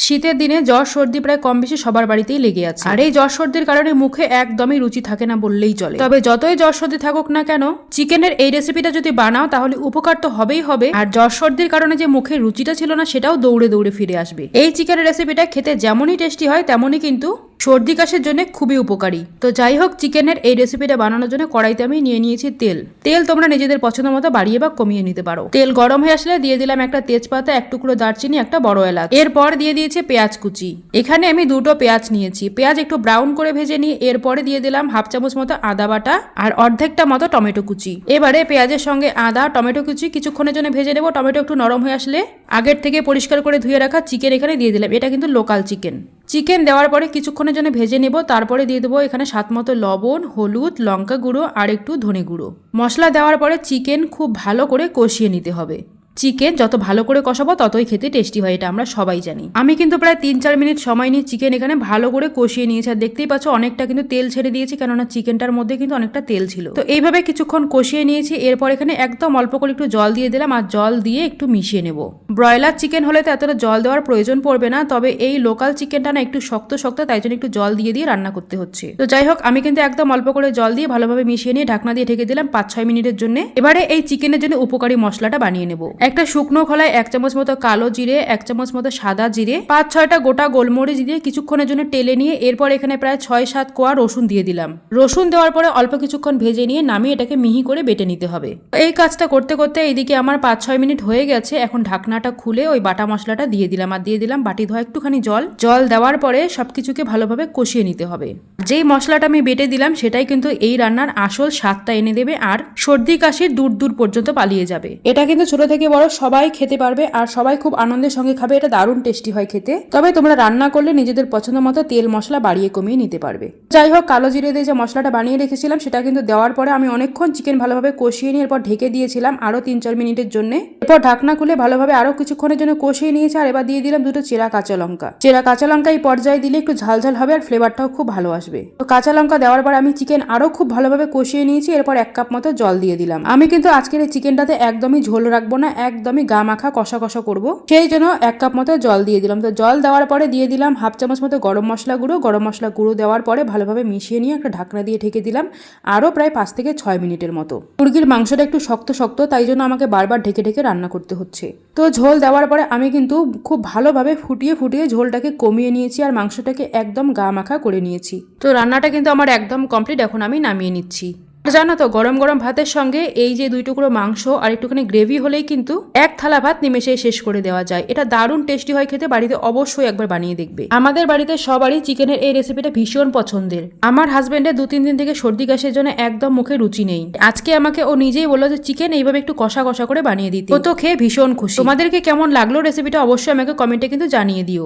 শীতের দিনে জ্বর সর্দি প্রায় কম বেশি সবার বাড়িতেই লেগে আছে, আর এই জ্বর সর্দির কারণে মুখে একদমই রুচি থাকে না বললেই চলে। তবে যতই জ্বর সর্দি থাকুক না কেন, চিকেনের এই রেসিপিটা যদি বানাও তাহলে উপকার তো হবেই হবে, আর জ্বর সর্দির কারণে যে মুখে রুচিটা ছিল না সেটাও দৌড়ে দৌড়ে ফিরে আসবে। এই চিকেনের রেসিপিটা খেতে যেমনই টেস্টি হয় তেমনই কিন্তু সর্দি কাশির জন্য খুবই উপকারী। তো যাই হোক, চিকেনের এই রেসিপিটা বানানোর জন্য কড়াইতে আমি নিয়ে নিয়েছি তেল তোমরা নিজেদের পছন্দ মতো বাড়িয়ে বা কমিয়ে নিতে পারো। তেল গরম হয়ে আসলে দিয়ে দিলাম একটা তেজপাতা, এক টুকরো দারচিনি, একটা বড় এলাচ। এরপর দিয়ে দিয়েছি পেঁয়াজ কুচি। এখানে আমি দুটো পেঁয়াজ নিয়েছি। পেঁয়াজ একটু ব্রাউন করে ভেজে নিয়ে এরপরে দিয়ে দিলাম হাফ চামচ মতো আদা বাটা আর অর্ধেকটা মতো টমেটো কুচি। এবারে পেঁয়াজের সঙ্গে আদা টমেটো কুচি কিছুক্ষণের জন্য ভেজে নেবো। টমেটো একটু নরম হয়ে আসলে আগের থেকে পরিষ্কার করে ধুয়ে রাখা চিকেন এখানে দিয়ে দিলাম। এটা কিন্তু লোকাল চিকেন দেওয়ার পরে কিছুক্ষণের জন্য ভেজে নেব। তারপরে দিয়ে দেবো এখানে স্বাদ মতো লবণ, হলুদ, লঙ্কা গুঁড়ো আর একটু ধনে গুঁড়ো। মশলা দেওয়ার পরে চিকেন খুব ভালো করে কষিয়ে নিতে হবে। চিকেন যত ভালো করে কষাবো ততই খেতে টেস্টি হয়, এটা আমরা সবাই জানি। আমি কিন্তু প্রায় 3-4 মিনিট সময় নিয়ে চিকেন এখানে ভালো করে কষিয়ে নিয়েছি, আর দেখতেই পাচ্ছ অনেকটা কিন্তু তেল ছেড়ে দিয়েছি, কেননা চিকেনটার মধ্যে কিন্তু অনেকটা তেল ছিল। তো এইভাবে কিছুক্ষণ কষিয়ে নিয়েছি। এরপর এখানে একদম অল্প করে একটু জল দিয়ে দিলাম, আর জল দিয়ে একটু মিশিয়ে নেব। ব্রয়লার চিকেন হলে তো এতটা জল দেওয়ার প্রয়োজন পড়বে না, তবে এই লোকাল চিকেনটা না একটু শক্ত শক্ত, তাই জন্য একটু জল দিয়ে রান্না করতে হচ্ছে। তো যাই হোক, আমি কিন্তু একদম অল্প করে জল দিয়ে ভালোভাবে মিশিয়ে নিয়ে ঢাকনা দিয়ে ঢেকে দিলাম 5-6 মিনিটের জন্য। এবারে এই চিকেনের জন্য উপকারী মশলাটা বানিয়ে নেব। একটা শুকনো খোলায় 1 চামচ মতো কালো জিরে, 1 চামচ মতো সাদা জিরে, 5-6টা গোটা গোলমরিচ দিয়ে কিছুক্ষণের জন্য টেলে নিয়ে এরপর এখানে প্রায় 6-7 কোয়া রসুন দিয়ে দিলাম। রসুন দেওয়ার পরে অল্প কিছুক্ষণ ভেজে নিয়ে নামিয়ে এটাকে মিহি করে বেটে নিতে হবে। এই কাজটা করতে করতে এইদিকে আমার 5-6 মিনিট হয়ে গেছে। এখন ঢাকনাটা খুলে ওই বাটা মশলাটা দিয়ে দিলাম, আর দিয়ে দিলাম বাটি ধোয়া একটুখানি জল দেওয়ার পরে সবকিছুকে ভালোভাবে কষিয়ে নিতে হবে। যেই মশলাটা আমি বেটে দিলাম সেটাই কিন্তু এই রান্নার আসল স্বাদটা এনে দেবে, আর সর্দি কাশির দূর দূর পর্যন্ত পালিয়ে যাবে। এটা কিন্তু ছোট থেকে বড় সবাই খেতে পারবে, আর সবাই খুব আনন্দের সঙ্গে খাবে। এটা দারুণ টেস্টি হয় খেতে। তবে তোমরা রান্না করলে নিজেদের পছন্দ মতো তেল মশলা বাড়িয়ে কমিয়ে নিতে পারবে। যাই হোক, কালো জিরে দিয়ে যে মশলাটা বানিয়ে রেখেছিলাম সেটা কিন্তু দেওয়ার পরে আমি অনেকক্ষণ চিকেন ভালোভাবে কষিয়ে নিয়ে এরপর ঢেকে দিয়েছিলাম আরো 3-4 মিনিটের জন্য। এরপর ঢাকনা খুলে ভালোভাবে আরো কিছুক্ষণের জন্য কষিয়ে নিয়েছি। আর এবার দিয়ে দিলাম দুটো চেরা কাঁচা লঙ্কা। এই পর্যায়ে দিলে একটু ঝাল হবে আর ফ্লেভারটাও খুব ভালো আসবে। তো কাঁচা লঙ্কা দেওয়ার পর আমি চিকেন আরো খুব ভালোভাবে কষিয়ে নিয়েছি। এরপর 1 কাপ মতো জল দিয়ে দিলাম। আমি কিন্তু আজকের এই চিকেনটাতে একদমই ঝোল রাখবো না, একদমই গা মাখা কষা কষা করব, সেই জন্য 1 কাপ মতো জল দিয়ে দিলাম। তো জল দেওয়ার পরে দিয়ে দিলাম হাফ চামচ মতো গরম মশলা গুঁড়ো দেওয়ার পরে ভালোভাবে মিশিয়ে নিয়ে একটা ঢাকনা দিয়ে ঢেকে দিলাম আরো প্রায় 5-6 মিনিটের মতো। মুরগির মাংসটা একটু শক্ত, তাই জন্য আমাকে বারবার ঢেকে রান্না করতে হচ্ছে। তো ঝোল দেওয়ার পরে আমি কিন্তু খুব ভালোভাবে ফুটিয়ে ঝোলটাকে কমিয়ে নিয়েছি, আর মাংসটাকে একদম গা মাখা করে নিয়েছি। তো রান্নাটা কিন্তু আমার একদম কমপ্লিট। এখন আমি নামিয়ে নিচ্ছি। জানো তো, গরম গরম ভাতের সঙ্গে এই যে 2 টুকরো মাংস আর একটুখানি গ্রেভি হলেই কিন্তু 1 থালা ভাত নিমেষে শেষ করে দেওয়া যায়। এটা দারুণ টেস্টি হয় খেতে। বাড়িতে অবশ্যই একবার বানিয়ে দেখবে। আমাদের বাড়িতে সবারই চিকেনের এই রেসিপিটা ভীষণ পছন্দের। আমার হাজবেন্ডের 2-3 দিন থেকে সর্দি কাশির জন্য একদম মুখে রুচি নেই। আজকে আমাকে ও নিজেই বললো যে চিকেন এইভাবে একটু কষা কষা করে বানিয়ে দিতে। ও তো খেয়ে ভীষণ খুশি। তোমাদেরকে কেমন লাগলো রেসিপিটা অবশ্যই আমাকে কমেন্টে কিন্তু জানিয়ে দিও।